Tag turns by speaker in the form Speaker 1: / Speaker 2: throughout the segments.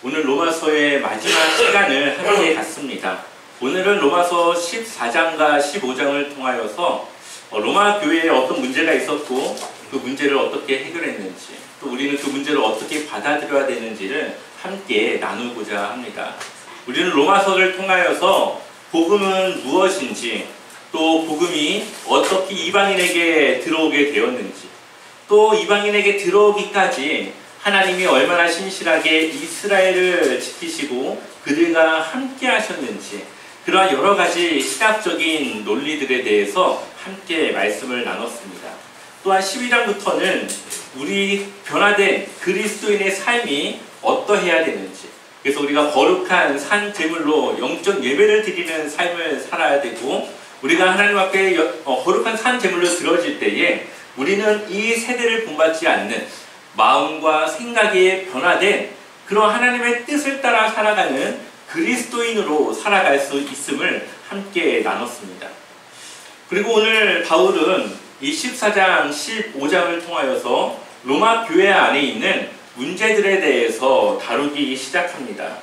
Speaker 1: 오늘 로마서의 마지막 시간을 함께 갖습니다. 오늘은 로마서 14장과 15장을 통하여서 로마 교회에 어떤 문제가 있었고 그 문제를 어떻게 해결했는지, 또 우리는 그 문제를 어떻게 받아들여야 되는지를 함께 나누고자 합니다. 우리는 로마서를 통하여서 복음은 무엇인지, 또 복음이 어떻게 이방인에게 들어오게 되었는지, 또 이방인에게 들어오기까지 하나님이 얼마나 신실하게 이스라엘을 지키시고 그들과 함께 하셨는지, 그러한 여러 가지 시각적인 논리들에 대해서 함께 말씀을 나눴습니다. 또한 12장부터는 우리 변화된 그리스도인의 삶이 어떠해야 되는지, 그래서 우리가 거룩한 산 제물로 영적 예배를 드리는 삶을 살아야 되고, 우리가 하나님 앞에 거룩한 산 제물로 드려질 때에 우리는 이 세대를 본받지 않는 마음과 생각이 변화된 그런 하나님의 뜻을 따라 살아가는 그리스도인으로 살아갈 수 있음을 함께 나눴습니다. 그리고 오늘 바울은 이 14장, 15장을 통하여서 로마 교회 안에 있는 문제들에 대해서 다루기 시작합니다.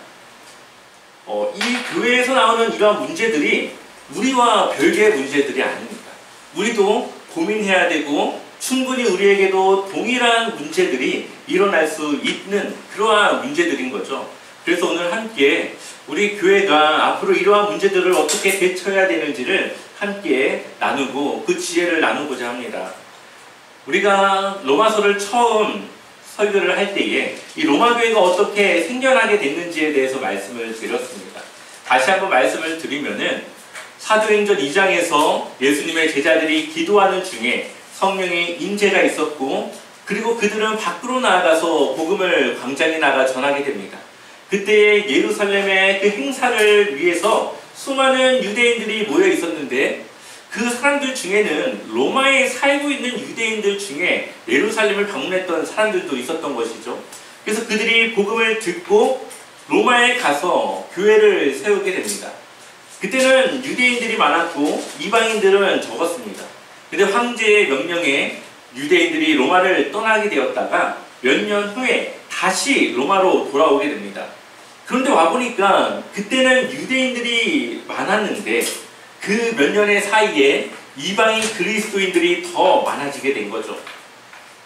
Speaker 1: 이 교회에서 나오는 이러한 문제들이 우리와 별개의 문제들이 아닙니다. 우리도 고민해야 되고 충분히 우리에게도 동일한 문제들이 일어날 수 있는 그러한 문제들인 거죠. 그래서 오늘 함께 우리 교회가 앞으로 이러한 문제들을 어떻게 대처해야 되는지를 함께 나누고 그 지혜를 나누고자 합니다. 우리가 로마서를 처음 설교를 할 때에 이 로마 교회가 어떻게 생겨나게 됐는지에 대해서 말씀을 드렸습니다. 다시 한번 말씀을 드리면은 사도행전 2장에서 예수님의 제자들이 기도하는 중에 성령의 임재가 있었고, 그리고 그들은 밖으로 나아가서 복음을 광장에 나가 전하게 됩니다. 그때 예루살렘의 그 행사를 위해서 수많은 유대인들이 모여 있었는데, 그 사람들 중에는 로마에 살고 있는 유대인들 중에 예루살렘을 방문했던 사람들도 있었던 것이죠. 그래서 그들이 복음을 듣고 로마에 가서 교회를 세우게 됩니다. 그때는 유대인들이 많았고 이방인들은 적었습니다. 근데 황제의 명령에 유대인들이 로마를 떠나게 되었다가 몇 년 후에 다시 로마로 돌아오게 됩니다. 그런데 와보니까 그때는 유대인들이 많았는데 그 몇 년의 사이에 이방인 그리스도인들이 더 많아지게 된 거죠.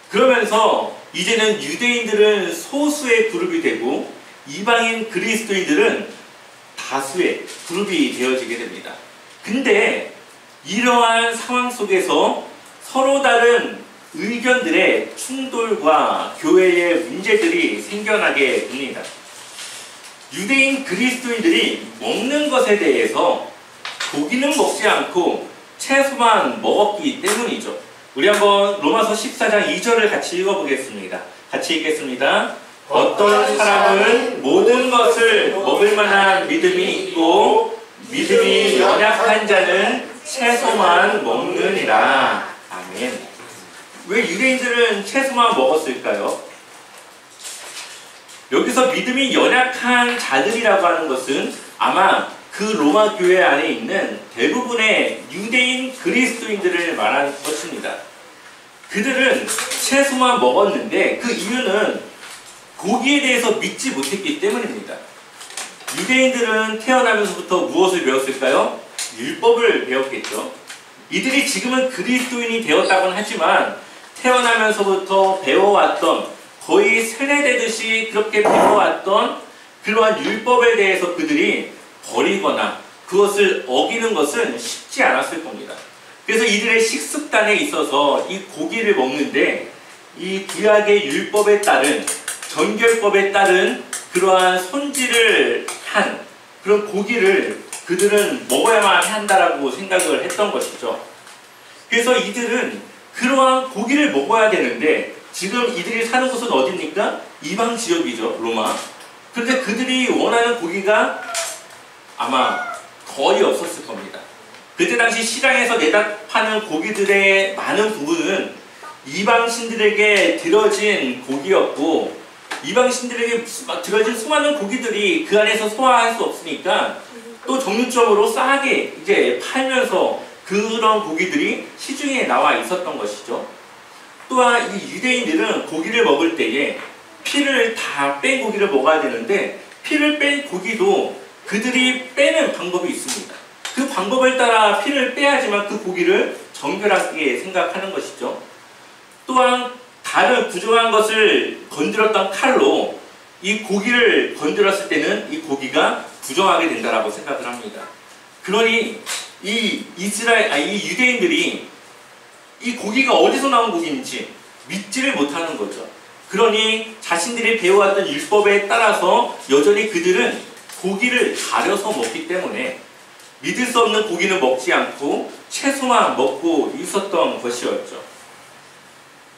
Speaker 1: 그러면서 이제는 유대인들은 소수의 그룹이 되고 이방인 그리스도인들은 다수의 그룹이 되어지게 됩니다. 근데 이러한 상황 속에서 서로 다른 의견들의 충돌과 교회의 문제들이 생겨나게 됩니다. 유대인 그리스도인들이 먹는 것에 대해서 고기는 먹지 않고 채소만 먹었기 때문이죠. 우리 한번 로마서 14장 2절을 같이 읽어보겠습니다. 같이 읽겠습니다. 어떤 사람은 모든 것을 먹을 만한 믿음이 있고 믿음이 연약한 자는 채소만 먹느니라. 아멘. 왜 유대인들은 채소만 먹었을까요? 여기서 믿음이 연약한 자들이라고 하는 것은 아마 그 로마 교회 안에 있는 대부분의 유대인 그리스도인들을 말하는 것입니다. 그들은 채소만 먹었는데 그 이유는 고기에 대해서 믿지 못했기 때문입니다. 유대인들은 태어나면서부터 무엇을 배웠을까요? 율법을 배웠겠죠. 이들이 지금은 그리스도인이 되었다고는 하지만 태어나면서부터 배워왔던, 거의 세뇌되듯이 그렇게 배워왔던 그러한 율법에 대해서 그들이 버리거나 그것을 어기는 것은 쉽지 않았을 겁니다. 그래서 이들의 식습관에 있어서 이 고기를 먹는데 이 구약의 율법에 따른, 정결법에 따른 그러한 손질을 한 그런 고기를 그들은 먹어야만 한다라고 생각을 했던 것이죠. 그래서 이들은 그러한 고기를 먹어야 되는데 지금 이들이 사는 곳은 어디입니까? 이방 지역이죠, 로마. 그런데 그들이 원하는 고기가 아마 거의 없었을 겁니다. 그때 당시 시장에서 내다 파는 고기들의 많은 부분은 이방신들에게 들어진 고기였고, 이방신들에게 들어진 수많은 고기들이 그 안에서 소화할 수 없으니까 또 정육점으로 싸게 이제 팔면서 그런 고기들이 시중에 나와 있었던 것이죠. 또한 이 유대인들은 고기를 먹을 때에 피를 다 뺀 고기를 먹어야 되는데 피를 뺀 고기도 그들이 빼는 방법이 있습니다. 그 방법을 따라 피를 빼야지만 그 고기를 정결하게 생각하는 것이죠. 또한 다른 부정한 것을 건드렸던 칼로 이 고기를 건드렸을 때는 이 고기가 부정하게 된다라고 생각을 합니다. 그러니 이 유대인들이 이 고기가 어디서 나온 고기인지 믿지를 못하는 거죠. 그러니 자신들이 배워왔던 율법에 따라서 여전히 그들은 고기를 가려서 먹기 때문에 믿을 수 없는 고기는 먹지 않고 채소만 먹고 있었던 것이었죠.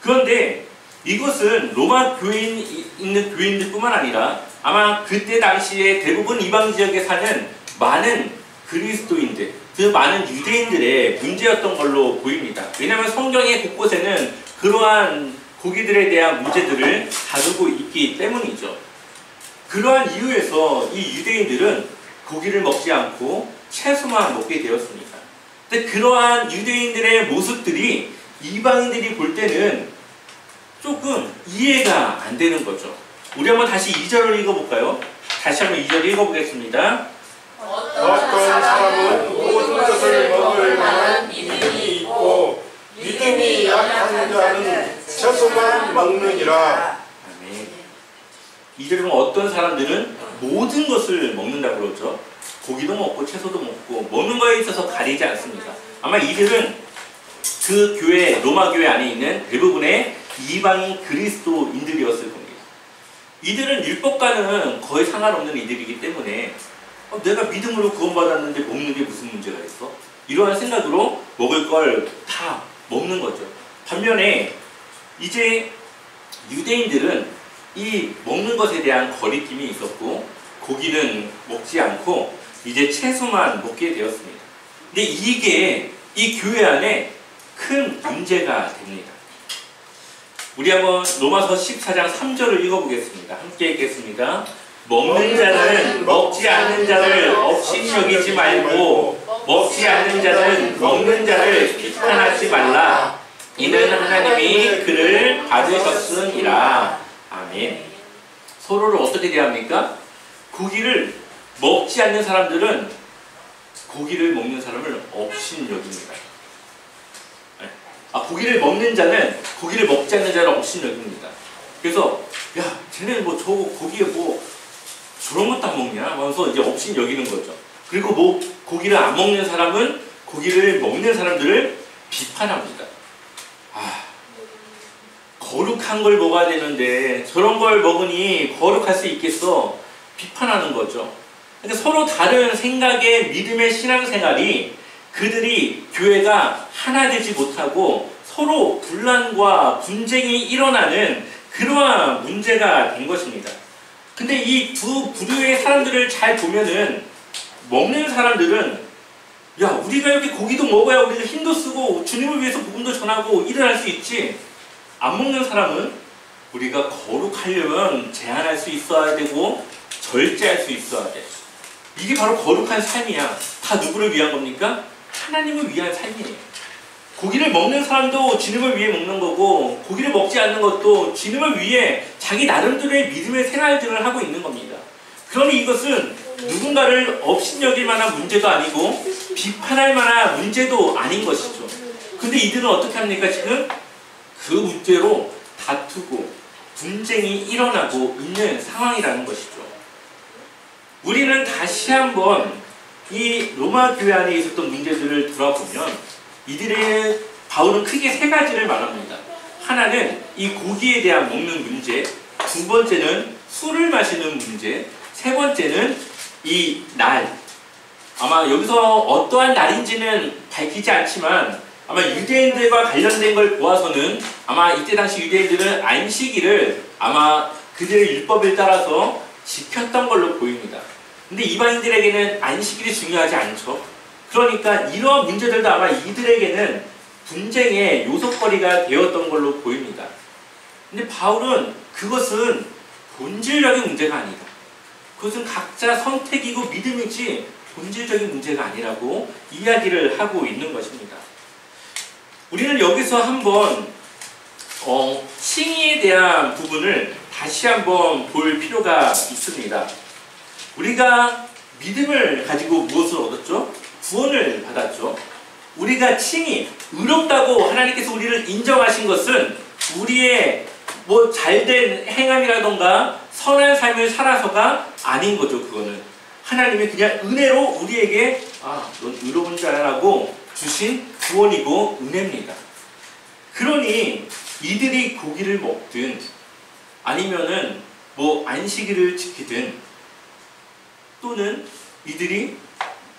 Speaker 1: 그런데 이것은 로마 교회에 있는 교인들뿐만 아니라 아마 그때 당시에 대부분 이방 지역에 사는 많은 그리스도인들, 그 많은 유대인들의 문제였던 걸로 보입니다. 왜냐하면 성경의 곳곳에는 그러한 고기들에 대한 문제들을 다루고 있기 때문이죠. 그러한 이유에서 이 유대인들은 고기를 먹지 않고 채소만 먹게 되었습니다. 근데 그러한 유대인들의 모습들이 이방인들이 볼 때는 조금 이해가 안 되는 거죠. 우리 한번 다시 2절을 읽어볼까요? 다시 한번 2절 읽어보겠습니다.
Speaker 2: 어떤 사람은 모든 것을 먹을 만한 믿음이 있고 믿음이 약한 자는 채소만 먹느니라.
Speaker 1: 아멘. 2절에 보면 어떤 사람들은 모든 것을 먹는다고 그러죠. 고기도 먹고 채소도 먹고 먹는 거에 있어서 가리지 않습니다. 아마 이들은 그 교회, 로마 교회 안에 있는 대부분의 이방인 그리스도인들이었을 겁니다. 이들은 율법과는 거의 상관없는 이들이기 때문에 내가 믿음으로 구원받았는데 먹는 게 무슨 문제가 있어? 이러한 생각으로 먹을 걸 다 먹는 거죠. 반면에 이제 유대인들은 이 먹는 것에 대한 거리낌이 있었고 고기는 먹지 않고 이제 채소만 먹게 되었습니다. 근데 이게 이 교회 안에 큰 문제가 됩니다. 우리 한번 로마서 14장 3절을 읽어보겠습니다. 함께 읽겠습니다. 먹는 자는 먹지 않는 자를 업신 여기지 말고 먹지 않는 자는 먹는 자를 비판하지 말라. 이는 하나님이 그를 받으셨으니라. 아멘. 서로를 어떻게 대합니까? 고기를 먹지 않는 사람들은 고기를 먹는 사람을 업신 여깁니다. 고기를 먹는 자는 고기를 먹지 않는 자를 업신 여깁니다. 그래서 야, 쟤네 뭐 저거 고기에 뭐 저런 것도 안 먹냐? 하면서 이제 업신 여기는 거죠. 그리고 뭐 고기를 안 먹는 사람은 고기를 먹는 사람들을 비판합니다. 거룩한 걸 먹어야 되는데 저런 걸 먹으니 거룩할 수 있겠어? 비판하는 거죠. 그러니까 서로 다른 생각의 믿음의 신앙생활이 그들이 교회가 하나 되지 못하고 서로 분란과 분쟁이 일어나는 그러한 문제가 된 것입니다. 근데 이 두 부류의 사람들을 잘 보면은 먹는 사람들은 야, 우리가 이렇게 고기도 먹어야 우리가 힘도 쓰고 주님을 위해서 복음도 전하고 일을 할 수 있지. 안 먹는 사람은 우리가 거룩하려면 제한할 수 있어야 되고 절제할 수 있어야 돼. 이게 바로 거룩한 삶이야. 다 누구를 위한 겁니까? 하나님을 위한 삶이에요. 고기를 먹는 사람도 주님을 위해 먹는 거고 고기를 먹지 않는 것도 주님을 위해 자기 나름대로의 믿음의 생활들을 하고 있는 겁니다. 그러니 이것은 누군가를 업신여길 만한 문제도 아니고 비판할 만한 문제도 아닌 것이죠. 근데 이들은 어떻게 합니까? 지금 그 문제로 다투고 분쟁이 일어나고 있는 상황이라는 것이죠. 우리는 다시 한번 이 로마 교회 안에 있었던 문제들을 돌아보면 이들의 바울은 크게 세 가지를 말합니다. 하나는 이 고기에 대한 먹는 문제, 두 번째는 술을 마시는 문제, 세 번째는 이 날. 아마 여기서 어떠한 날인지는 밝히지 않지만 아마 유대인들과 관련된 걸 보아서는 아마 이때 당시 유대인들은 안식일을 아마 그들의 율법을 따라서 지켰던 걸로 보입니다. 근데 이방인들에게는 안식일이 중요하지 않죠. 그러니까 이러한 문제들도 아마 이들에게는 분쟁의 요소거리가 되었던 걸로 보입니다. 근데 바울은 그것은 본질적인 문제가 아니다. 그것은 각자 선택이고 믿음이지 본질적인 문제가 아니라고 이야기를 하고 있는 것입니다. 우리는 여기서 한번 칭의에 대한 부분을 다시 한번 볼 필요가 있습니다. 우리가 믿음을 가지고 무엇을 얻었죠? 구원을 받았죠. 우리가 칭이 의롭다고 하나님께서 우리를 인정하신 것은 우리의 뭐 잘된 행함이라던가 선한 삶을 살아서가 아닌 거죠. 그거는 하나님이 그냥 은혜로 우리에게 넌 의로운 자라고 주신 구원이고 은혜입니다. 그러니 이들이 고기를 먹든 아니면은 뭐 안식일을 지키든 또는 이들이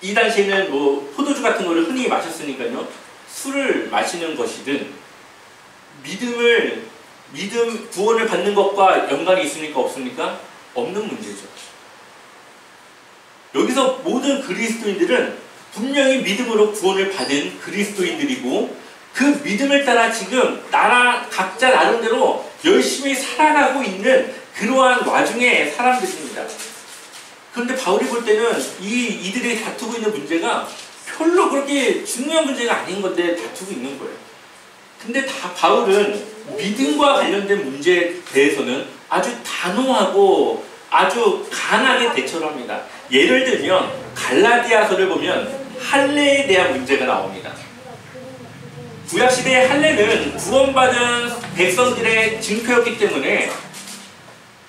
Speaker 1: 이 당시에는 뭐 포도주 같은 거를 흔히 마셨으니까요. 술을 마시는 것이든 믿음 구원을 받는 것과 연관이 있습니까? 없습니까? 없는 문제죠. 여기서 모든 그리스도인들은 분명히 믿음으로 구원을 받은 그리스도인들이고 그 믿음을 따라 지금 각자 나름대로 열심히 살아가고 있는 그러한 와중의 사람들입니다. 그런데 바울이 볼 때는 이들이 다투고 있는 문제가 별로 그렇게 중요한 문제가 아닌 건데 다투고 있는 거예요. 근데 바울은 믿음과 관련된 문제에 대해서는 아주 단호하고 아주 강하게 대처를 합니다. 예를 들면 갈라디아서를 보면 할례에 대한 문제가 나옵니다. 구약시대의 할례는 구원받은 백성들의 증표였기 때문에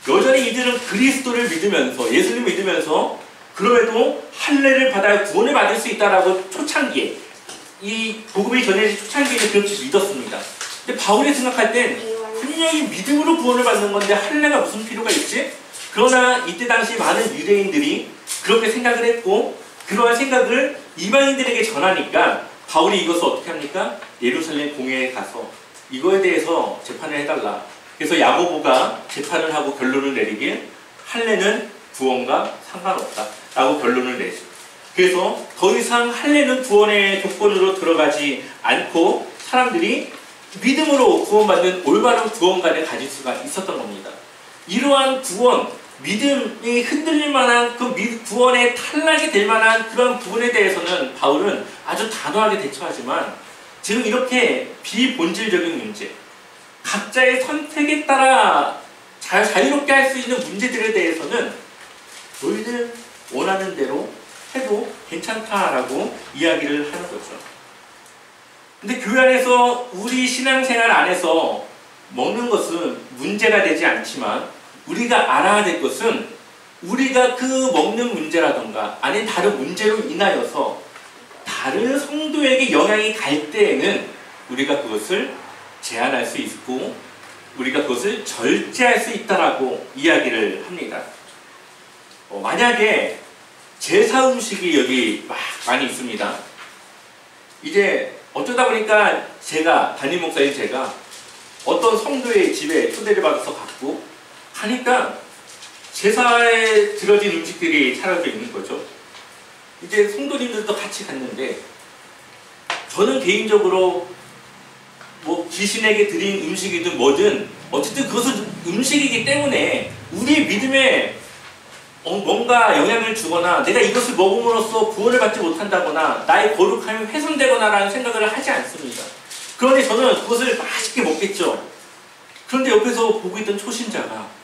Speaker 1: 여전히 이들은 그리스도를 믿으면서 예수님을 믿으면서 그럼에도 할례를 받아야 구원을 받을 수 있다라고 초창기에 이 복음이 전해진 초창기에는 그렇게 믿었습니다. 근데 바울이 생각할 땐 분명히 믿음으로 구원을 받는 건데 할례가 무슨 필요가 있지? 그러나 이때 당시 많은 유대인들이 그렇게 생각을 했고 그러한 생각을 이방인들에게 전하니까 바울이 이것을 어떻게 합니까? 예루살렘 공회에 가서 이거에 대해서 재판을 해달라. 그래서 야고보가 재판을 하고 결론을 내리길 할례는 구원과 상관없다 라고 결론을 내죠. 그래서 더 이상 할례는 구원의 조건으로 들어가지 않고 사람들이 믿음으로 구원받는 올바른 구원관을 가질 수가 있었던 겁니다. 이러한 구원, 믿음이 흔들릴 만한 그 구원에 탈락이 될 만한 그런 부분에 대해서는 바울은 아주 단호하게 대처하지만 지금 이렇게 비본질적인 문제, 각자의 선택에 따라 자유롭게 할 수 있는 문제들에 대해서는 너희들 원하는 대로 해도 괜찮다라고 이야기를 하는 거죠. 근데 교회 안에서 우리 신앙생활 안에서 먹는 것은 문제가 되지 않지만 우리가 알아야 될 것은 우리가 그 먹는 문제라던가 아닌 다른 문제로 인하여서 다른 성도에게 영향이 갈 때에는 우리가 그것을 제한할 수 있고 우리가 그것을 절제할 수 있다라고 이야기를 합니다. 만약에 제사 음식이 여기 막 많이 있습니다. 이제 어쩌다 보니까 담임 목사인 제가 어떤 성도의 집에 초대를 받아서 갔고 하니까 제사에 들어진 음식들이 차려져 있는 거죠. 이제 성도님들도 같이 갔는데 저는 개인적으로 뭐 귀신에게 드린 음식이든 뭐든 어쨌든 그것은 음식이기 때문에 우리 믿음에 뭔가 영향을 주거나 내가 이것을 먹음으로써 구원을 받지 못한다거나 나의 거룩함이 훼손되거나 라는 생각을 하지 않습니다. 그런데 저는 그것을 맛있게 먹겠죠. 그런데 옆에서 보고 있던 초신자가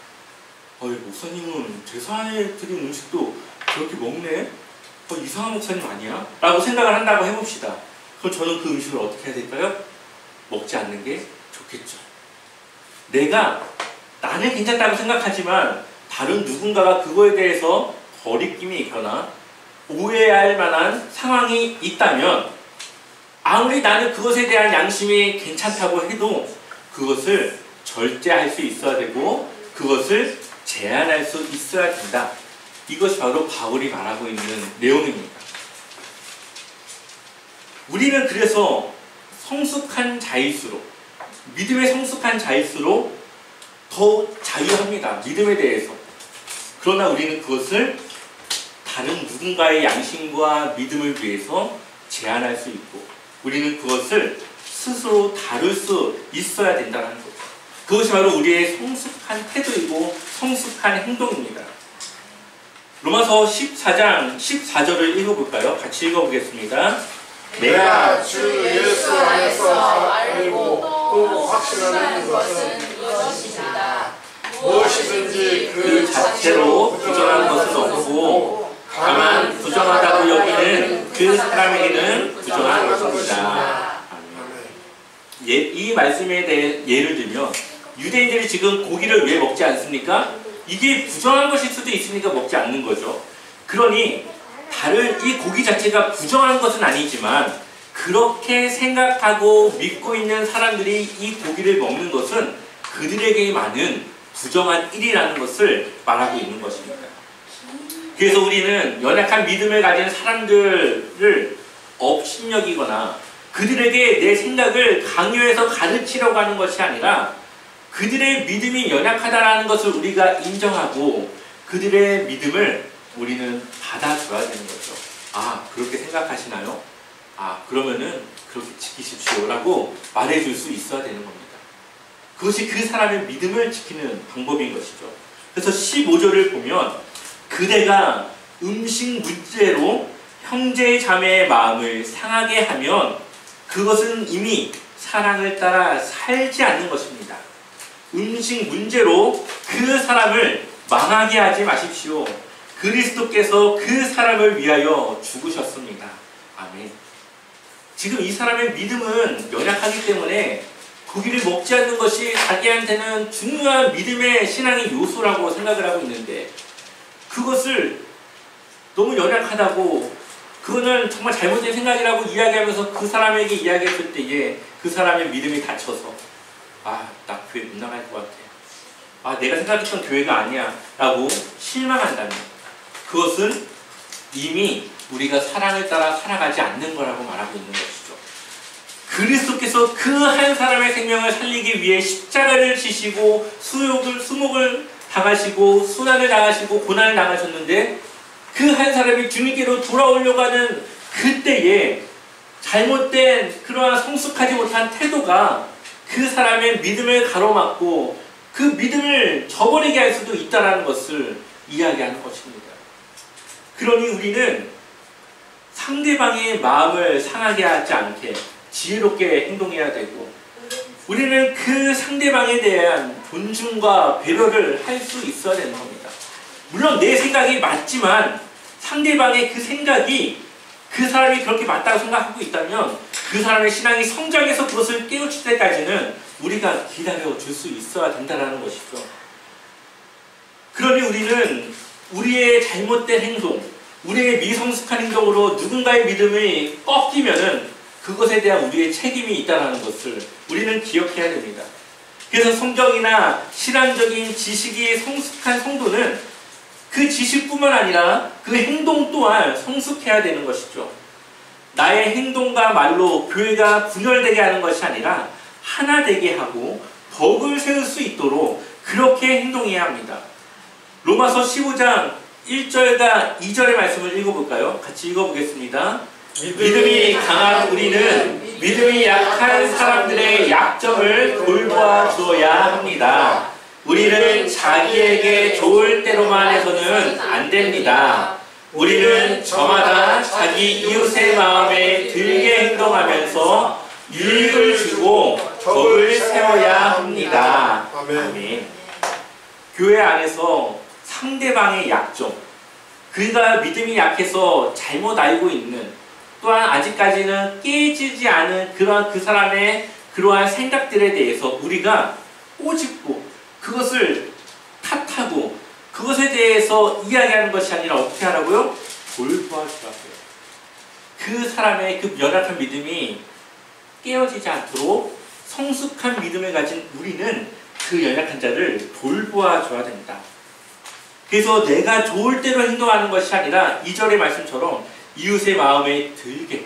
Speaker 1: 목사님은 제사에 드린 음식도 그렇게 먹네? 이상한 목사님 아니야? 라고 생각을 한다고 해봅시다. 그럼 저는 그 음식을 어떻게 해야 될까요? 먹지 않는 게 좋겠죠. 나는 괜찮다고 생각하지만 다른 누군가가 그거에 대해서 거리낌이 있거나 오해할 만한 상황이 있다면 아무리 나는 그것에 대한 양심이 괜찮다고 해도 그것을 절제할 수 있어야 되고 그것을 제한할 수 있어야 된다. 이것이 바로 바울이 말하고 있는 내용입니다. 우리는 그래서 성숙한 자일수록 믿음의 성숙한 자일수록 더 자유합니다. 믿음에 대해서. 그러나 우리는 그것을 다른 누군가의 양심과 믿음을 위해서 제한할 수 있고 우리는 그것을 스스로 다룰 수 있어야 된다는 거죠. 그것이 바로 우리의 성숙한 태도이고 성숙한 행동입니다. 로마서 14장 14절을 읽어볼까요? 같이 읽어보겠습니다.
Speaker 2: 내가 주 예수 안에서 알고 또 확신하는 것은 이것이다. 무엇이든지 그 자체로 부정한 것은 없고
Speaker 1: 않고 다만 부정하다고 여기는 그 사람에게는 부정한 것입니다. 이 말씀에 대해 예를 들면 유대인들이 지금 고기를 왜 먹지 않습니까? 이게 부정한 것일 수도 있으니까 먹지 않는 거죠. 그러니 다른 이 고기 자체가 부정한 것은 아니지만 그렇게 생각하고 믿고 있는 사람들이 이 고기를 먹는 것은 그들에게 많은 부정한 일이라는 것을 말하고 있는 것입니다. 그래서 우리는 연약한 믿음을 가진 사람들을 업신여기거나 그들에게 내 생각을 강요해서 가르치려고 하는 것이 아니라 그들의 믿음이 연약하다는 것을 우리가 인정하고 그들의 믿음을 우리는 받아줘야 되는 거죠. 아, 그렇게 생각하시나요? 아, 그러면은 그렇게 지키십시오 라고 말해줄 수 있어야 되는 겁니다. 그것이 그 사람의 믿음을 지키는 방법인 것이죠. 그래서 15절을 보면 그대가 음식 문제로 형제 자매의 마음을 상하게 하면 그것은 이미 사랑을 따라 살지 않는 것입니다. 음식 문제로 그 사람을 망하게 하지 마십시오. 그리스도께서 그 사람을 위하여 죽으셨습니다. 아멘. 지금 이 사람의 믿음은 연약하기 때문에 고기를 먹지 않는 것이 자기한테는 중요한 믿음의 신앙의 요소라고 생각을 하고 있는데 그것을 너무 연약하다고 그거는 정말 잘못된 생각이라고 이야기하면서 그 사람에게 이야기했을 때에 그 사람의 믿음이 다쳐서 아, 나 교회 못 나갈 것 같아. 아, 내가 생각했던 교회가 아니야 라고 실망한다면 그것은 이미 우리가 사랑을 따라 살아가지 않는 거라고 말하고 있는 것이죠. 그리스도께서 그 한 사람의 생명을 살리기 위해 십자가를 지시고 수목을 당하시고 순환을 당하시고 고난을 당하셨는데 그 한 사람이 주님께로 돌아오려고 하는 그때에 잘못된 그러한 성숙하지 못한 태도가 그 사람의 믿음을 가로막고 그 믿음을 저버리게 할 수도 있다는 것을 이야기하는 것입니다. 그러니 우리는 상대방의 마음을 상하게 하지 않게 지혜롭게 행동해야 되고 우리는 그 상대방에 대한 존중과 배려를 할 수 있어야 되는 겁니다. 물론 내 생각이 맞지만 상대방의 그 생각이 그 사람이 그렇게 맞다고 생각하고 있다면 그 사람의 신앙이 성장해서 그것을 깨우칠 때까지는 우리가 기다려줄 수 있어야 된다는 것이죠. 그러니 우리는 우리의 잘못된 행동, 우리의 미성숙한 행동으로 누군가의 믿음이 꺾이면은 그것에 대한 우리의 책임이 있다는 것을 우리는 기억해야 됩니다. 그래서 성경이나 신앙적인 지식이 성숙한 성도는 그 지식뿐만 아니라 그 행동 또한 성숙해야 되는 것이죠. 나의 행동과 말로 교회가 분열되게 하는 것이 아니라 하나 되게 하고 덕을 세울 수 있도록 그렇게 행동해야 합니다. 로마서 15장 1절과 2절의 말씀을 읽어볼까요? 같이 읽어보겠습니다. 믿음이 강한 우리는 믿음이 약한 사람들의 약점을 돌보아 주어야 합니다. 우리는 자기에게 좋을 대로만 해서는 안 됩니다. 우리는 저마다 자기 이웃의 마음에 들게 행동하면서 유익을 주고 덕을 세워야 합니다. 아멘. 교회 안에서 상대방의 약점, 그가 믿음이 약해서 잘못 알고 있는 또한 아직까지는 깨지지 않은 그러한 그 사람의 그러한 생각들에 대해서 우리가 꼬집고 그것을 탓하고 그것에 대해서 이야기하는 것이 아니라 어떻게 하라고요? 돌보아주라고요. 그 사람의 그 연약한 믿음이 깨어지지 않도록 성숙한 믿음을 가진 우리는 그 연약한 자를 돌보아줘야 된다. 그래서 내가 좋을 대로 행동하는 것이 아니라 2절의 말씀처럼 이웃의 마음에 들게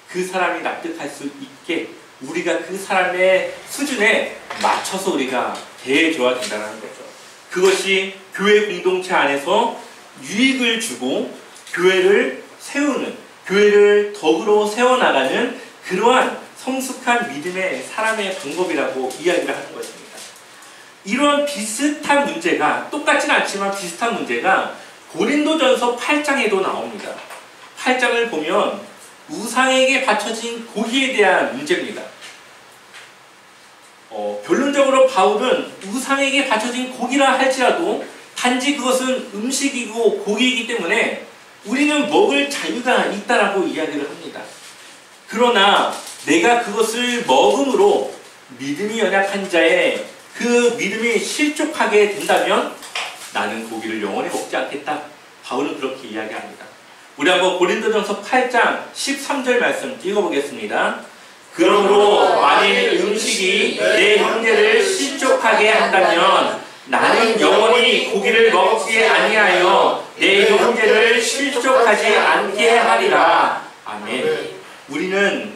Speaker 1: 그 사람이 납득할 수 있게 우리가 그 사람의 수준에 맞춰서 우리가 대해줘야 된다는 거죠. 그것이 교회 공동체 안에서 유익을 주고 교회를 세우는, 교회를 덕으로 세워나가는 그러한 성숙한 믿음의 사람의 방법이라고 이야기를 하는 것입니다. 이런 비슷한 문제가, 똑같지는 않지만 비슷한 문제가 고린도전서 8장에도 나옵니다. 8장을 보면 우상에게 바쳐진 고기에 대한 문제입니다. 결론적으로 바울은 우상에게 바쳐진 고기라 할지라도 단지 그것은 음식이고 고기이기 때문에 우리는 먹을 자유가 있다라고 이야기를 합니다. 그러나 내가 그것을 먹음으로 믿음이 연약한 자의 그 믿음이 실족하게 된다면 나는 고기를 영원히 먹지 않겠다. 바울은 그렇게 이야기합니다. 우리 한번 고린도전서 8장 13절 말씀 읽어보겠습니다. 그러므로 만일 음식이 내 형제를 실족하게 한다면 나는 영원히 고기를 먹지 아니하여 내 형제를 실족하지 않게 하리라. 아멘. 우리는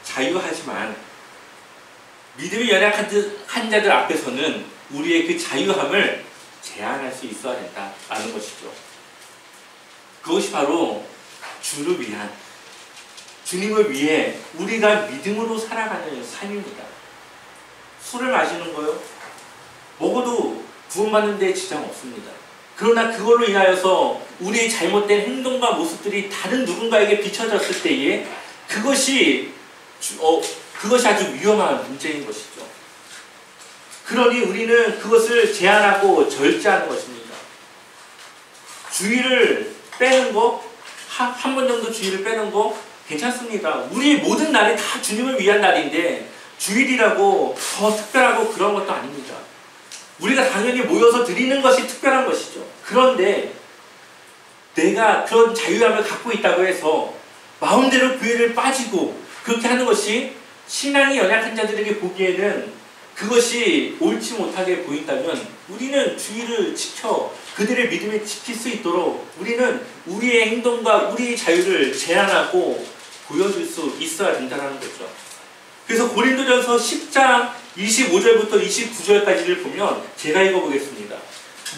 Speaker 1: 자유하지만 믿음이 연약한 자들 앞에서는 우리의 그 자유함을 제한할 수 있어야 된다라는 것이죠. 그것이 바로 주를 위한, 주님을 위해 우리가 믿음으로 살아가는 삶입니다. 술을 마시는 거요? 먹어도 구원받는 데 지장 없습니다. 그러나 그걸로 인하여서 우리의 잘못된 행동과 모습들이 다른 누군가에게 비춰졌을 때에 그것이 아주 위험한 문제인 것이죠. 그러니 우리는 그것을 제한하고 절제하는 것입니다. 주의를 빼는 거, 한 번 정도 주의를 빼는 거 괜찮습니다. 우리 모든 날이 다 주님을 위한 날인데 주일이라고 더 특별하고 그런 것도 아닙니다. 우리가 당연히 모여서 드리는 것이 특별한 것이죠. 그런데 내가 그런 자유함을 갖고 있다고 해서 마음대로 교회를 빠지고 그렇게 하는 것이 신앙이 연약한 자들에게 보기에는 그것이 옳지 못하게 보인다면 우리는 주의를 지켜 그들의 믿음을 지킬 수 있도록 우리는 우리의 행동과 우리의 자유를 제한하고 보여줄 수 있어야 된다는 거죠. 그래서 고린도전서 10장 25절부터 29절까지를 보면 제가 읽어보겠습니다.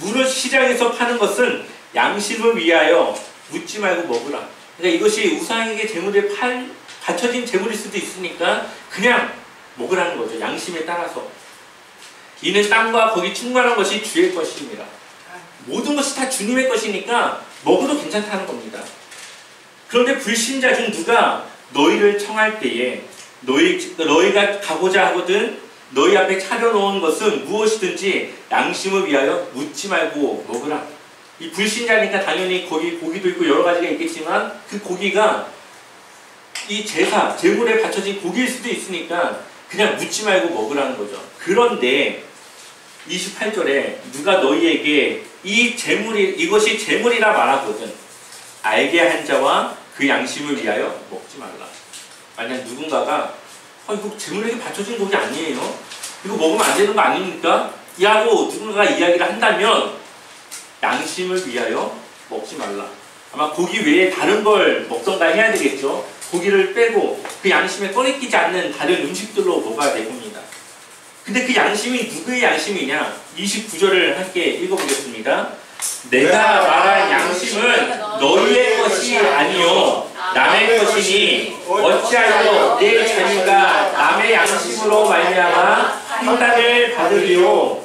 Speaker 1: 무릇 시장에서 파는 것은 양심을 위하여 묻지 말고 먹으라. 그러니까 이것이 우상에게 재물에 바쳐진 재물일 수도 있으니까 그냥 먹으라는 거죠. 양심에 따라서. 이는 땅과 거기 충만한 것이 주의 것입니다. 모든 것이 다 주님의 것이니까 먹어도 괜찮다는 겁니다. 그런데 불신자 중 누가 너희를 청할 때에 너희가 가고자 하거든 너희 앞에 차려놓은 것은 무엇이든지 양심을 위하여 묻지 말고 먹으라. 이 불신자니까 당연히 거기 고기도 있고 여러 가지가 있겠지만 그 고기가 이 제물에 바쳐진 고기일 수도 있으니까 그냥 묻지 말고 먹으라는 거죠. 그런데 28절에 누가 너희에게 이것이 제물이라 말하거든 알게 한 자와 그 양심을 위하여 먹지 말라. 만약 누군가가 이거 제물에게 바쳐진 고기 아니에요? 이거 먹으면 안 되는 거 아닙니까? 라고 누군가가 이야기를 한다면 양심을 위하여 먹지 말라. 아마 고기 외에 다른 걸 먹던가 해야 되겠죠. 고기를 빼고 그 양심에 꺼내끼지 않는 다른 음식들로 먹어야 될 겁니다. 근데 그 양심이 누구의 양심이냐? 29절을 함께 읽어보겠습니다. 내가 말한 양심은 너희의 것이 아니요 남의 것이니 어찌하여 내 자유가 남의 양심으로 말미암아 판단을 받으리요.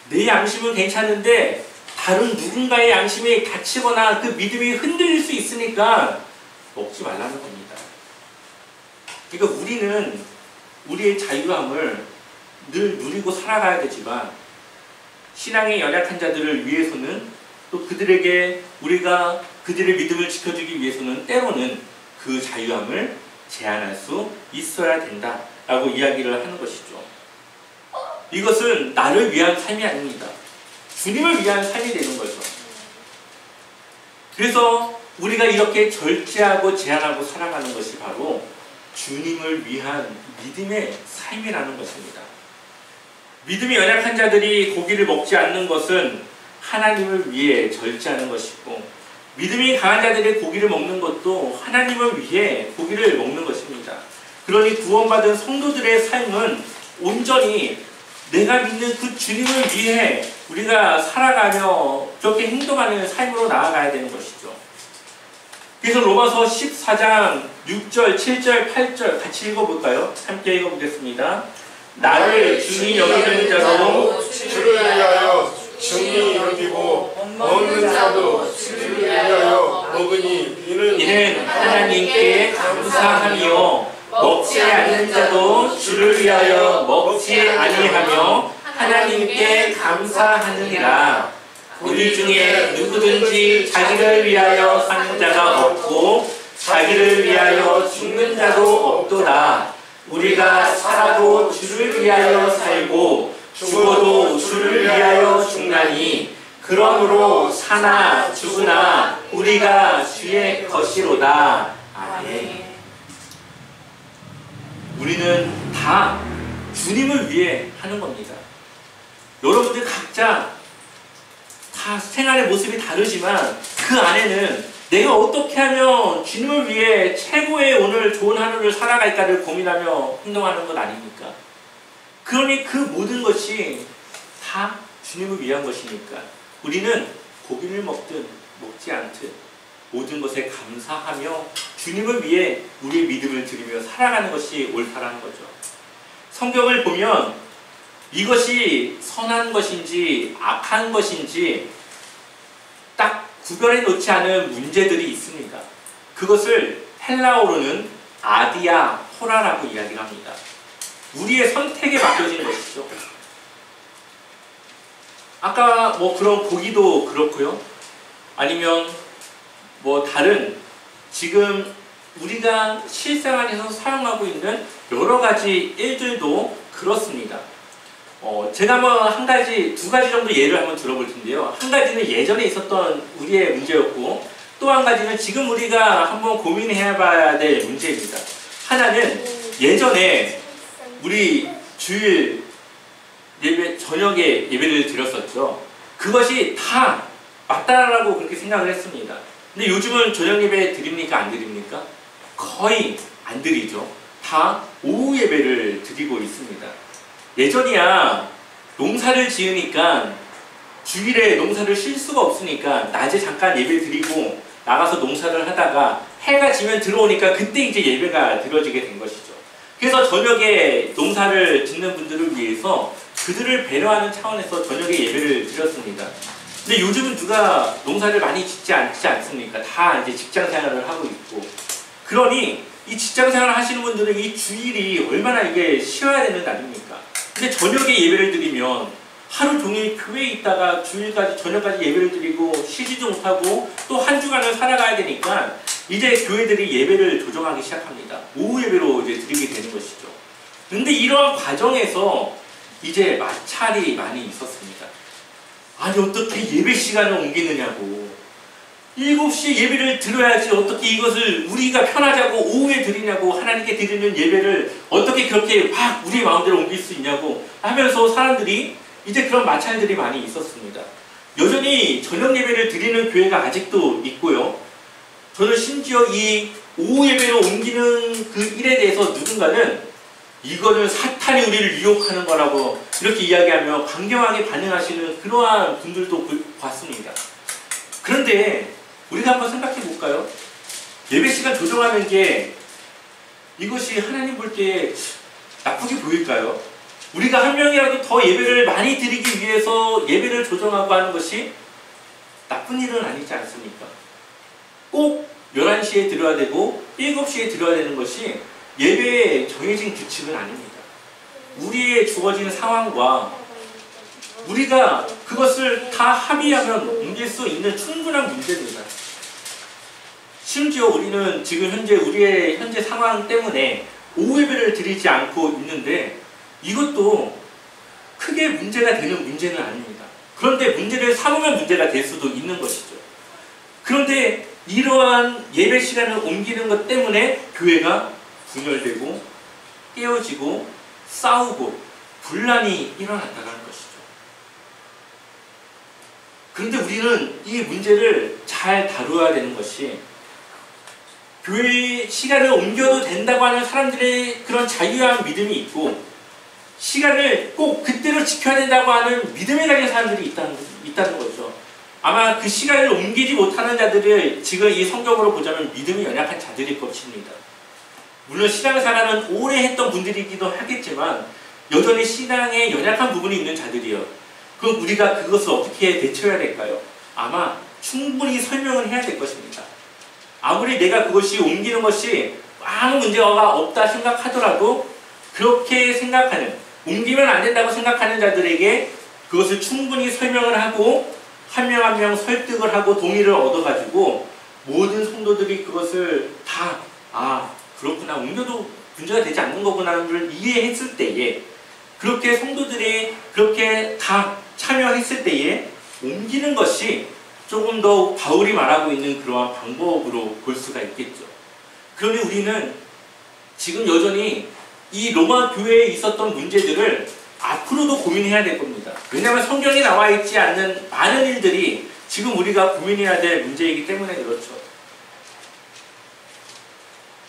Speaker 1: 내 양심은 괜찮은데 다른 누군가의 양심이 다치거나 그 믿음이 흔들릴 수 있으니까 먹지 말라는 겁니다. 그러니까 우리는 우리의 자유함을 늘 누리고 살아가야 되지만 신앙의 연약한 자들을 위해서는 또 우리가 그들의 믿음을 지켜주기 위해서는 때로는 그 자유함을 제한할 수 있어야 된다라고 이야기를 하는 것이죠. 이것은 나를 위한 삶이 아닙니다. 주님을 위한 삶이 되는 거죠. 그래서 우리가 이렇게 절제하고 제한하고 살아가는 것이 바로 주님을 위한 믿음의 삶이라는 것입니다. 믿음이 연약한 자들이 고기를 먹지 않는 것은 하나님을 위해 절제하는 것이고 믿음이 강한 자들이 고기를 먹는 것도 하나님을 위해 고기를 먹는 것입니다. 그러니 구원받은 성도들의 삶은 온전히 내가 믿는 그 주님을 위해 우리가 살아가며 그렇게 행동하는 삶으로 나아가야 되는 것이죠. 그래서 로마서 14장 6절, 7절, 8절 같이 읽어볼까요? 함께 읽어보겠습니다. 나를 중히 여기는 자도
Speaker 2: 주를 위하여 중히 여기고 먹는 자도 주를 위하여 먹으니
Speaker 1: 이는 하나님께 감사하며 먹지 않는 자도 주를 위하여 먹지 아니하며 하나님께 감사하느니라. 우리 중에 누구든지 자기를 위하여 사는 자가 없고 자기를 위하여 죽는 자도 없도다. 우리가 살아도 주를 위하여 살고 죽어도 주를 위하여 죽나니 그러므로 사나 죽으나 우리가 주의 것이로다. 아멘. 우리는 다 주님을 위해 하는 겁니다. 여러분들 각자 다 생활의 모습이 다르지만 그 안에는 내가 어떻게 하면 주님을 위해 최고의 오늘 좋은 하루를 살아갈까를 고민하며 행동하는 것 아닙니까? 그러니 그 모든 것이 다 주님을 위한 것이니까 우리는 고기를 먹든 먹지 않든 모든 것에 감사하며 주님을 위해 우리의 믿음을 드리며 살아가는 것이 옳다라는 거죠. 성경을 보면 이것이 선한 것인지 악한 것인지 딱 구별해 놓지 않은 문제들이 있습니다. 그것을 헬라어로는 아디아 호라라고 이야기를 합니다. 우리의 선택에 맡겨진 것이죠. 아까 그런 고기도 그렇고요. 아니면 다른 지금 우리가 실생활에서 사용하고 있는 여러 가지 일들도 그렇습니다. 제가 두 가지 정도 예를 한번 들어볼 텐데요. 한 가지는 예전에 있었던 우리의 문제였고 또 한 가지는 지금 우리가 한번 고민해 봐야 될 문제입니다. 하나는 예전에 우리 주일 예배, 저녁에 예배를 드렸었죠. 그것이 다 맞다라고 그렇게 생각을 했습니다. 근데 요즘은 저녁 예배 드립니까? 안 드립니까? 거의 안 드리죠. 다 오후 예배를 드리고 있습니다. 예전이야 농사를 지으니까 주일에 농사를 쉴 수가 없으니까 낮에 잠깐 예배 드리고 나가서 농사를 하다가 해가 지면 들어오니까 그때 이제 예배가 드려지게 된 것이죠. 그래서 저녁에 농사를 짓는 분들을 위해서 그들을 배려하는 차원에서 저녁에 예배를 드렸습니다. 근데 요즘은 누가 농사를 많이 짓지 않습니까? 다 이제 직장 생활을 하고 있고. 그러니 이 직장 생활을 하시는 분들은 이 주일이 얼마나 이게 쉬어야 되는 날입니까? 근데 저녁에 예배를 드리면 하루 종일 교회에 있다가 주일까지 저녁까지 예배를 드리고 쉬지도 못하고 또 한 주간을 살아가야 되니까 이제 교회들이 예배를 조정하기 시작합니다. 오후 예배로 이제 드리게 되는 것이죠. 근데 이러한 과정에서 이제 마찰이 많이 있었습니다. 아니 어떻게 예배 시간을 옮기느냐고. 7시에 예배를 드려야지 어떻게 이것을 우리가 편하자고 오후에 드리냐고. 하나님께 드리는 예배를 어떻게 그렇게 막 우리 마음대로 옮길 수 있냐고 하면서 사람들이 이제 그런 마찰들이 많이 있었습니다. 여전히 저녁 예배를 드리는 교회가 아직도 있고요. 저는 심지어 이 오후 예배로 옮기는 그 일에 대해서 누군가는 이거는 사탄이 우리를 유혹하는 거라고 이렇게 이야기하며 강경하게 반응하시는 그러한 분들도 봤습니다. 그런데 우리가 한번 생각해 볼까요? 예배 시간 조정하는 게 이것이 하나님 볼 때 나쁘게 보일까요? 우리가 한 명이라도 더 예배를 많이 드리기 위해서 예배를 조정하고 하는 것이 나쁜 일은 아니지 않습니까? 꼭 11시에 드려야 되고 7시에 드려야 되는 것이 예배에 정해진 규칙은 아닙니다. 우리의 주어진 상황과 우리가 그것을 다 합의하면 옮길 수 있는 충분한 문제입니다. 심지어 우리는 지금 우리의 현재 상황 때문에 오후 예배를 드리지 않고 있는데 이것도 크게 문제가 되는 문제는 아닙니다. 그런데 문제를 삼으면 문제가 될 수도 있는 것이죠. 그런데 이러한 예배 시간을 옮기는 것 때문에 교회가 분열되고 깨어지고 싸우고 분란이 일어난다는 것이죠. 그런데 우리는 이 문제를 잘 다루어야 되는 것이 교회 시간을 옮겨도 된다고 하는 사람들의 그런 자유한 믿음이 있고 시간을 꼭 그때로 지켜야 된다고 하는 믿음을 가진 사람들이 있다는 거죠. 아마 그 시간을 옮기지 못하는 자들을 지금 이 성경으로 보자면 믿음이 연약한 자들일 것입니다. 물론 신앙생활은 오래 했던 분들이기도 하겠지만 여전히 신앙에 연약한 부분이 있는 자들이요. 그럼 우리가 그것을 어떻게 대처해야 될까요? 아마 충분히 설명을 해야 될 것입니다. 아무리 내가 그것이 옮기는 것이 아무 문제가 없다 생각하더라도 그렇게 생각하는 옮기면 안 된다고 생각하는 자들에게 그것을 충분히 설명을 하고 한 명 한 명 설득을 하고 동의를 얻어가지고 모든 성도들이 그것을 다 그렇구나, 옮겨도 문제가 되지 않는 거구나를 이해했을 때에, 그렇게 성도들이 그렇게 다 참여했을 때에 옮기는 것이 조금 더 바울이 말하고 있는 그러한 방법으로 볼 수가 있겠죠. 그러니 우리는 지금 여전히 이 로마 교회에 있었던 문제들을 앞으로도 고민해야 될 겁니다. 왜냐하면 성경에 나와 있지 않는 많은 일들이 지금 우리가 고민해야 될 문제이기 때문에 그렇죠.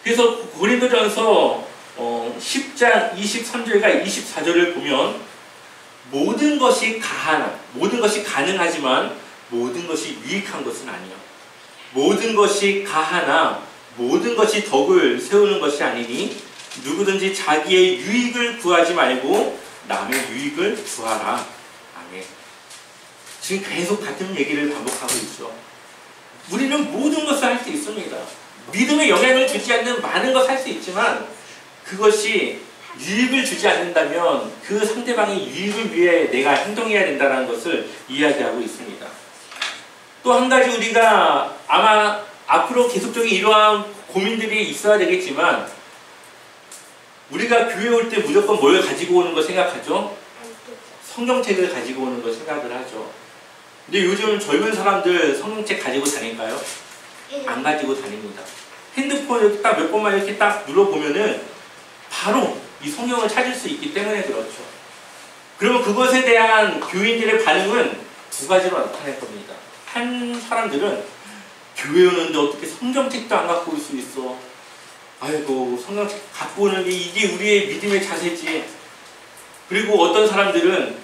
Speaker 1: 그래서 고린도전서 10장 23절과 24절을 보면 모든 것이 가하나, 모든 것이 가능하지만 모든 것이 유익한 것은 아니요. 모든 것이 가하나 모든 것이 덕을 세우는 것이 아니니 누구든지 자기의 유익을 구하지 말고 남의 유익을 구하라. 아멘. 지금 계속 같은 얘기를 반복하고 있죠. 우리는 모든 것을 할 수 있습니다. 믿음에 영향을 주지 않는 많은 것을 할 수 있지만 그것이 유익을 주지 않는다면 그 상대방의 유익을 위해 내가 행동해야 된다는 것을 이야기하고 있습니다. 또 한 가지 우리가 아마 앞으로 계속적인 이러한 고민들이 있어야 되겠지만 우리가 교회 올 때 무조건 뭘 가지고 오는 거 생각하죠? 성경책을 가지고 오는 거 생각을 하죠. 근데 요즘 젊은 사람들 성경책 가지고 다닐까요? 안 가지고 다닙니다. 핸드폰 이렇게 딱 몇 번만 이렇게 딱 눌러보면은 바로 이 성경을 찾을 수 있기 때문에 그렇죠. 그러면 그것에 대한 교인들의 반응은 두 가지로 나타날 겁니다. 한 사람들은 교회 오는데 어떻게 성경책도 안 갖고 올 수 있어. 아이고, 성경책 갖고 오는 게 이게 우리의 믿음의 자세지. 그리고 어떤 사람들은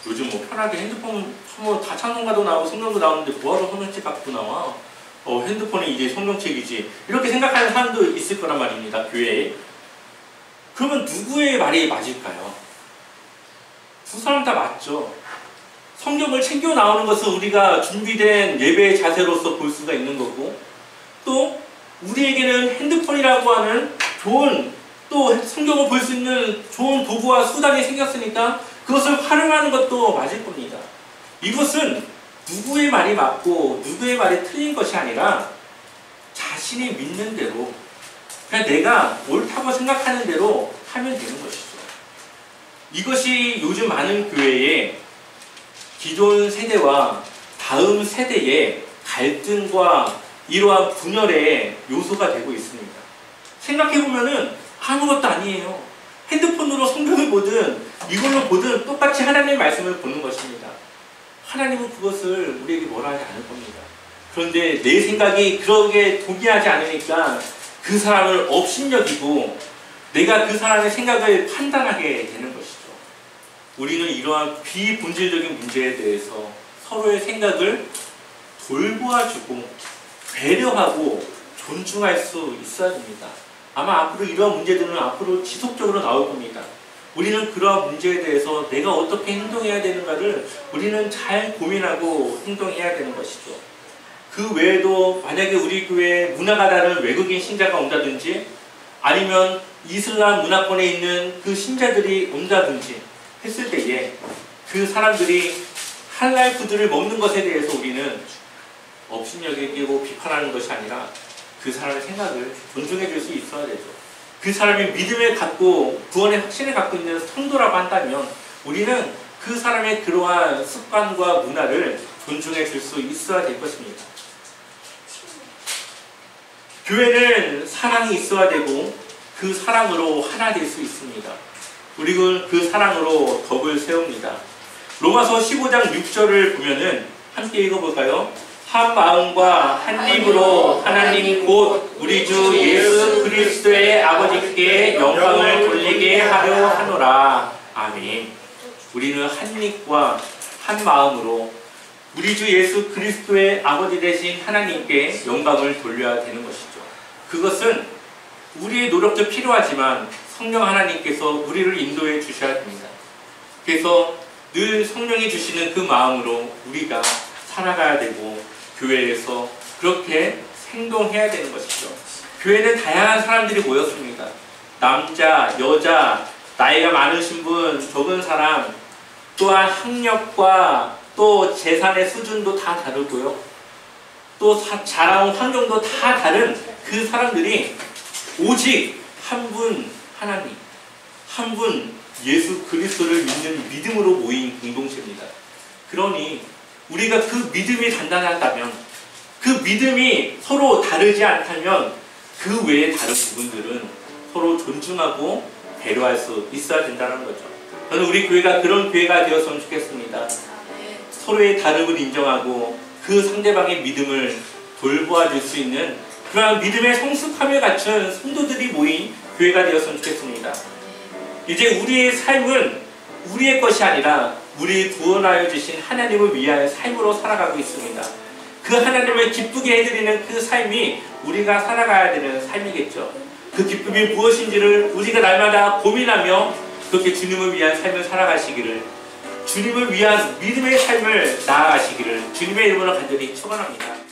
Speaker 1: 요즘 뭐 편하게 핸드폰 다 찬송가도 나오고 성경도 나오는데 뭐하러 성경책 갖고 나와. 핸드폰이 이제 성경책이지. 이렇게 생각하는 사람도 있을 거란 말입니다. 교회에. 그러면 누구의 말이 맞을까요? 두 사람 다 맞죠. 성경을 챙겨 나오는 것은 우리가 준비된 예배의 자세로서 볼 수가 있는 거고, 또 우리에게는 핸드폰이라고 하는 좋은, 또 성경을 볼 수 있는 좋은 도구와 수단이 생겼으니까 그것을 활용하는 것도 맞을 겁니다. 이것은 누구의 말이 맞고 누구의 말이 틀린 것이 아니라 자신이 믿는 대로, 그냥 내가 옳다고 생각하는 대로 하면 되는 것이죠. 이것이 요즘 많은 교회에 기존 세대와 다음 세대의 갈등과 이러한 분열의 요소가 되고 있습니다. 생각해보면은 아무것도 아니에요. 핸드폰으로 성경을 보든 이걸로 보든 똑같이 하나님의 말씀을 보는 것입니다. 하나님은 그것을 우리에게 뭐라 하지 않을 겁니다. 그런데 내 생각이 그러게 동의하지 않으니까 그 사람을 업신여기고 내가 그 사람의 생각을 판단하게 되는 것이죠. 우리는 이러한 비본질적인 문제에 대해서 서로의 생각을 돌보아주고 배려하고 존중할 수 있어야 됩니다. 아마 앞으로 이러한 문제들은 앞으로 지속적으로 나올 겁니다. 우리는 그러한 문제에 대해서 내가 어떻게 행동해야 되는가를 우리는 잘 고민하고 행동해야 되는 것이죠. 그 외에도 만약에 우리 교회에 문화가 다른 외국인 신자가 온다든지 아니면 이슬람 문화권에 있는 그 신자들이 온다든지 했을 때에 그 사람들이 할랄 푸드를 먹는 것에 대해서 우리는 업신여기고 비판하는 것이 아니라 그 사람의 생각을 존중해 줄 수 있어야 되죠. 그 사람이 믿음을 갖고 구원의 확신을 갖고 있는 성도라고 한다면 우리는 그 사람의 그러한 습관과 문화를 존중해 줄 수 있어야 될 것입니다. 교회는 사랑이 있어야 되고 그 사랑으로 하나 될 수 있습니다. 우리는 그 사랑으로 덕을 세웁니다. 로마서 15장 6절을 보면은 함께 읽어볼까요? 한 마음과 한 입으로 하나님 곧 우리 주 예수 그리스도의 아버지께 영광을 돌리게 하려 하노라. 아멘. 우리는 한 입과 한 마음으로 우리 주 예수 그리스도의 아버지 되신 하나님께 영광을 돌려야 되는 것이죠. 그것은 우리의 노력도 필요하지만 성령 하나님께서 우리를 인도해 주셔야 됩니다. 그래서 늘 성령이 주시는 그 마음으로 우리가 살아가야 되고 교회에서 그렇게 행동해야 되는 것이죠. 교회는 다양한 사람들이 모였습니다. 남자, 여자, 나이가 많으신 분, 적은 사람, 또한 학력과 또 재산의 수준도 다 다르고요. 또 자라온 환경도 다 다른 그 사람들이 오직 한 분 하나님, 한 분 예수 그리스도를 믿는 믿음으로 모인 공동체입니다. 그러니 우리가 그 믿음이 단단하다면, 그 믿음이 서로 다르지 않다면 그 외의 다른 부분들은 서로 존중하고 배려할 수 있어야 된다는 거죠. 저는 우리 교회가 그런 교회가 되었으면 좋겠습니다. 서로의 다름을 인정하고 그 상대방의 믿음을 돌보아 줄 수 있는 그러한 믿음의 성숙함을 갖춘 성도들이 모인 교회가 되었으면 좋겠습니다. 이제 우리의 삶은 우리의 것이 아니라 우리 구원하여 주신 하나님을 위하여 삶으로 살아가고 있습니다. 그 하나님을 기쁘게 해드리는 그 삶이 우리가 살아가야 되는 삶이겠죠. 그 기쁨이 무엇인지를 우리가 날마다 고민하며 그렇게 주님을 위한 삶을 살아가시기를, 주님을 위한 믿음의 삶을 나아가시기를 주님의 이름으로 간절히 축원합니다.